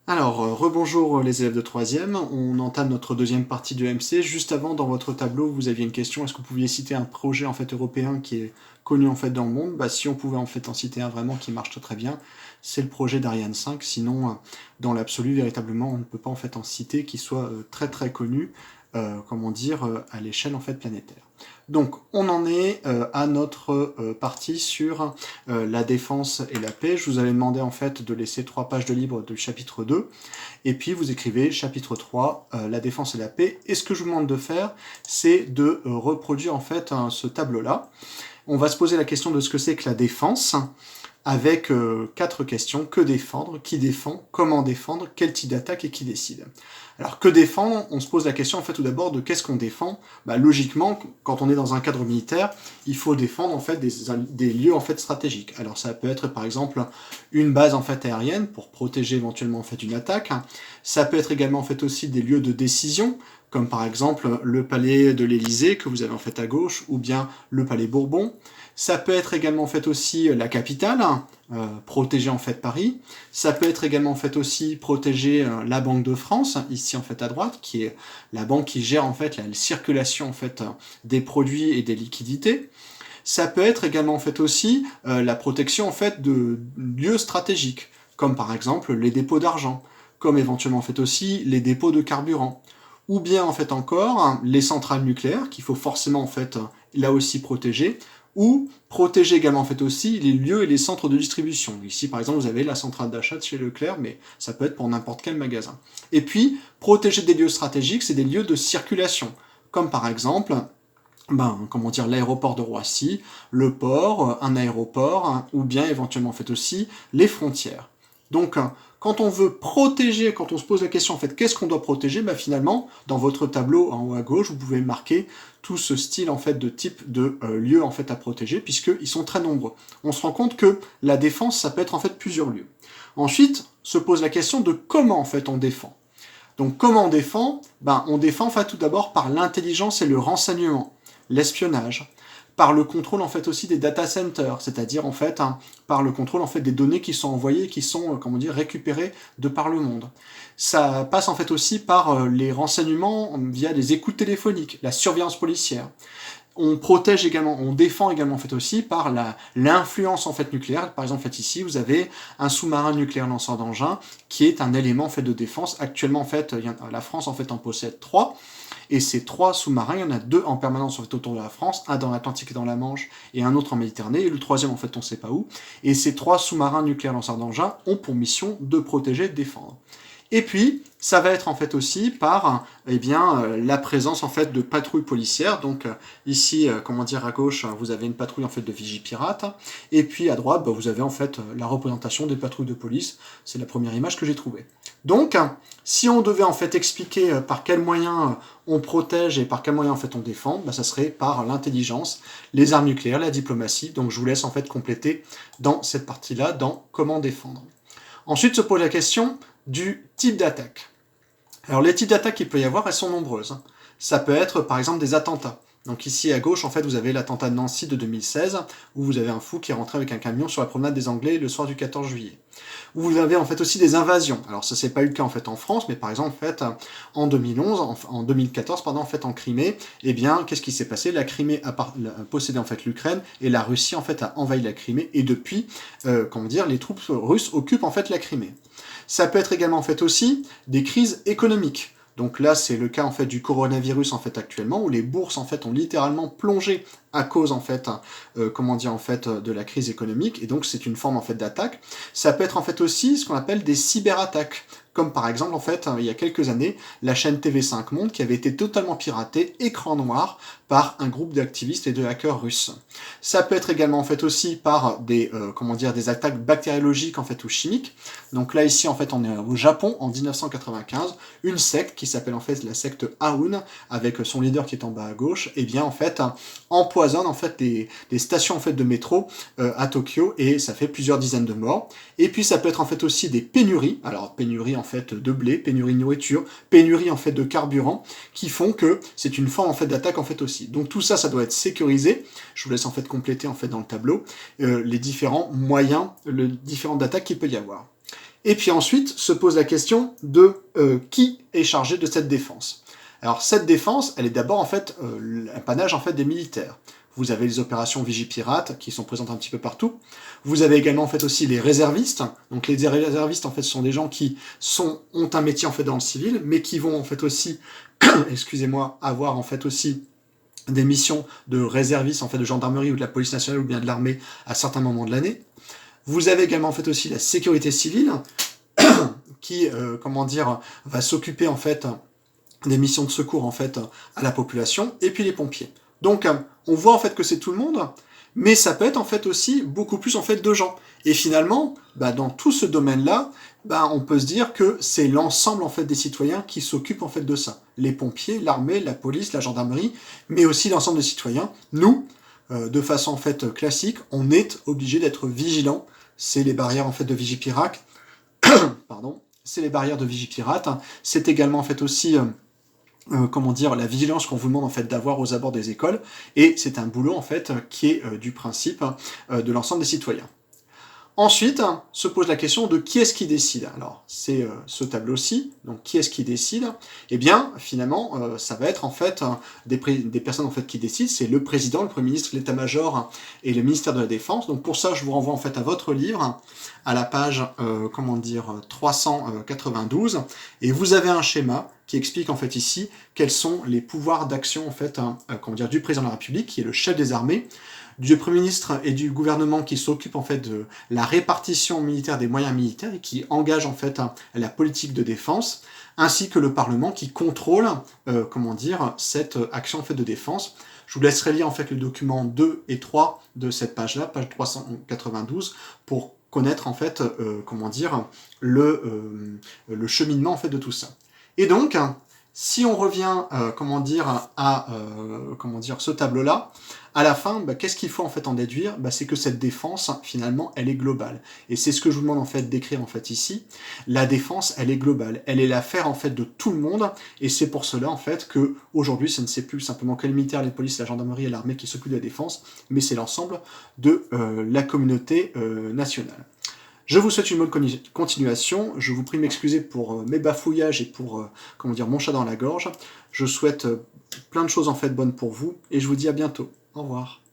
Alors, rebonjour les élèves de troisième, on entame notre deuxième partie de MC. Juste avant, dans votre tableau, vous aviez une question, est-ce que vous pouviez citer un projet en fait européen qui est connu en fait dans le monde? Si on pouvait en fait en citer un vraiment qui marche très très bien, c'est le projet d'Ariane 5. Sinon, dans l'absolu, véritablement, on ne peut pas en fait en citer qui soit très très connu, comment dire, à l'échelle en fait planétaire. Donc, on en est à notre partie sur la défense et la paix. Je vous avais demandé en fait de laisser 3 pages de livre du chapitre 2, et puis vous écrivez chapitre 3, la défense et la paix. Et ce que je vous demande de faire, c'est de reproduire en fait ce tableau-là. On va se poser la question de ce que c'est que la défense, avec 4 questions. Que défendre? Qui défend? Comment défendre? Quel type d'attaque et qui décide? Alors, que défendre? On se pose la question en fait tout d'abord de qu'est-ce qu'on défend. Logiquement, quand on est dans un cadre militaire, il faut défendre en fait des lieux en fait stratégiques. Alors ça peut être par exemple une base en fait aérienne pour protéger éventuellement en fait une attaque. Ça peut être également en fait aussi des lieux de décision, comme par exemple le palais de l'Élysée que vous avez en fait à gauche, ou bien le palais Bourbon. Ça peut être également en fait aussi la capitale, protéger en fait Paris. Ça peut être également en fait aussi protéger la Banque de France, ici en fait à droite, qui est la banque qui gère en fait la circulation en fait des produits et des liquidités. Ça peut être également en fait aussi la protection en fait de lieux stratégiques, comme par exemple les dépôts d'argent, comme éventuellement en fait aussi les dépôts de carburant, ou bien en fait encore les centrales nucléaires qu'il faut forcément en fait là aussi protéger, ou protéger également en fait aussi les lieux et les centres de distribution. Ici par exemple vous avez la centrale d'achat de chez Leclerc, mais ça peut être pour n'importe quel magasin. Et puis protéger des lieux stratégiques, c'est des lieux de circulation, comme par exemple comment dire, l'aéroport de Roissy, le port, un aéroport, ou bien éventuellement en fait aussi les frontières. Donc quand on veut protéger, quand on se pose la question en fait qu'est-ce qu'on doit protéger, finalement dans votre tableau en haut à gauche vous pouvez marquer tout ce style en fait de type de lieux en fait à protéger, puisqu'ils sont très nombreux. On se rend compte que la défense ça peut être en fait plusieurs lieux. Ensuite se pose la question de comment en fait on défend. Donc comment on défend? On défend en fait tout d'abord par l'intelligence et le renseignement, l'espionnage, par le contrôle en fait aussi des data centers, c'est-à-dire en fait par le contrôle en fait des données qui sont envoyées, qui sont comment dire récupérées de par le monde. Ça passe en fait aussi par les renseignements via les écoutes téléphoniques, la surveillance policière. On protège également, on défend également en fait aussi par l'influence en fait nucléaire. Par exemple, en fait ici, vous avez un sous-marin nucléaire lanceur d'engins qui est un élément en fait de défense. Actuellement, en fait, la France en fait en possède 3. Et ces 3 sous-marins, il y en a 2 en permanence en fait, autour de la France, un dans l'Atlantique et dans la Manche, et un autre en Méditerranée, et le troisième en fait on ne sait pas où. Et ces 3 sous-marins nucléaires lanceurs d'engins ont pour mission de protéger, de défendre. Et puis, ça va être en fait aussi par la présence en fait de patrouilles policières. Donc ici, comment dire, à gauche, vous avez une patrouille en fait de Vigipirate, et puis à droite, vous avez en fait la représentation des patrouilles de police. C'est la première image que j'ai trouvée. Donc, si on devait en fait expliquer par quels moyens on protège et par quels moyens en fait on défend, ça serait par l'intelligence, les armes nucléaires, la diplomatie. Donc je vous laisse en fait compléter dans cette partie-là, dans comment défendre. Ensuite se pose la question du type d'attaque. Alors les types d'attaques qu'il peut y avoir, elles sont nombreuses. Ça peut être par exemple des attentats. Donc ici à gauche, en fait, vous avez l'attentat de Nancy de 2016, où vous avez un fou qui est rentré avec un camion sur la promenade des Anglais le soir du 14 juillet. Où vous avez en fait aussi des invasions. Alors ça c'est pas eu le cas en fait en France, mais par exemple en fait en 2011, en 2014 pardon, en fait en Crimée, qu'est-ce qui s'est passé? La Crimée a possédé en fait l'Ukraine et la Russie en fait a envahi la Crimée et depuis, les troupes russes occupent en fait la Crimée. Ça peut être également en fait aussi des crises économiques. Donc là, c'est le cas en fait du coronavirus en fait actuellement, où les bourses en fait ont littéralement plongé à cause en fait, de la crise économique, et donc c'est une forme en fait d'attaque. Ça peut être en fait aussi ce qu'on appelle des cyberattaques, comme par exemple en fait il y a quelques années la chaîne TV5 Monde qui avait été totalement piratée, écran noir, par un groupe d'activistes et de hackers russes. Ça peut être également en fait aussi par des attaques bactériologiques en fait ou chimiques. Donc là ici en fait on est au Japon en 1995, une secte qui s'appelle en fait la secte Aoun, avec son leader qui est en bas à gauche, en fait empoisonne en fait des stations en fait de métro à Tokyo, et ça fait plusieurs dizaines de morts. Et puis ça peut être en fait aussi des pénuries, alors pénurie en fait de blé, pénurie de nourriture, pénurie en fait de carburant, qui font que c'est une forme en fait d'attaque en fait aussi. Donc tout ça, ça doit être sécurisé. Je vous laisse en fait compléter en fait dans le tableau les différents moyens, les différentes attaques qu'il peut y avoir. Et puis ensuite se pose la question de qui est chargé de cette défense. Alors cette défense, elle est d'abord en fait l'apanage en fait des militaires. Vous avez les opérations Vigipirate qui sont présentes un petit peu partout. Vous avez également en fait aussi les réservistes. Donc les réservistes en fait ce sont des gens qui ont un métier en fait dans le civil, mais qui vont en fait aussi, excusez-moi, avoir en fait aussi des missions de réservistes en fait de gendarmerie ou de la police nationale ou bien de l'armée à certains moments de l'année. Vous avez également en fait aussi la sécurité civile qui, comment dire, va s'occuper en fait des missions de secours en fait à la population, et puis les pompiers. Donc on voit en fait que c'est tout le monde, mais ça peut être en fait aussi beaucoup plus en fait de gens. Et finalement, dans tout ce domaine-là, on peut se dire que c'est l'ensemble en fait des citoyens qui s'occupent en fait de ça. Les pompiers, l'armée, la police, la gendarmerie, mais aussi l'ensemble des citoyens. Nous, de façon en fait classique, on est obligé d'être vigilant. C'est les barrières en fait de Vigipirate. Pardon. C'est les barrières de Vigipirate. C'est également en fait aussi comment dire, la vigilance qu'on vous demande en fait d'avoir aux abords des écoles, et c'est un boulot en fait qui est du principe de l'ensemble des citoyens. Ensuite, se pose la question de qui est-ce qui décide. Alors, c'est ce tableau-ci, donc qui est-ce qui décide? Eh bien, finalement, ça va être en fait des personnes en fait qui décident, c'est le président, le Premier ministre, l'état-major et le ministère de la Défense. Donc pour ça, je vous renvoie en fait à votre livre, à la page, 392, et vous avez un schéma qui explique en fait ici quels sont les pouvoirs d'action en fait, du président de la République, qui est le chef des armées, du Premier ministre et du gouvernement qui s'occupe en fait de la répartition militaire des moyens militaires et qui engage en fait la politique de défense, ainsi que le Parlement qui contrôle cette action en fait de défense. Je vous laisserai lire en fait le document 2 et 3 de cette page-là, page 392, pour connaître en fait le cheminement en fait de tout ça. Et donc, si on revient à ce tableau-là, à la fin, qu'est-ce qu'il faut en fait en déduire? C'est que cette défense, finalement, elle est globale. Et c'est ce que je vous demande en fait d'écrire en fait ici. La défense, elle est globale. Elle est l'affaire en fait de tout le monde. Et c'est pour cela en fait que aujourd'hui, ce ne c'est plus simplement que les militaires, les polices, la gendarmerie et l'armée qui s'occupent de la défense, mais c'est l'ensemble de la communauté nationale. Je vous souhaite une bonne continuation. Je vous prie de m'excuser pour mes bafouillages et pour mon chat dans la gorge. Je souhaite plein de choses en fait bonnes pour vous et je vous dis à bientôt. Au revoir.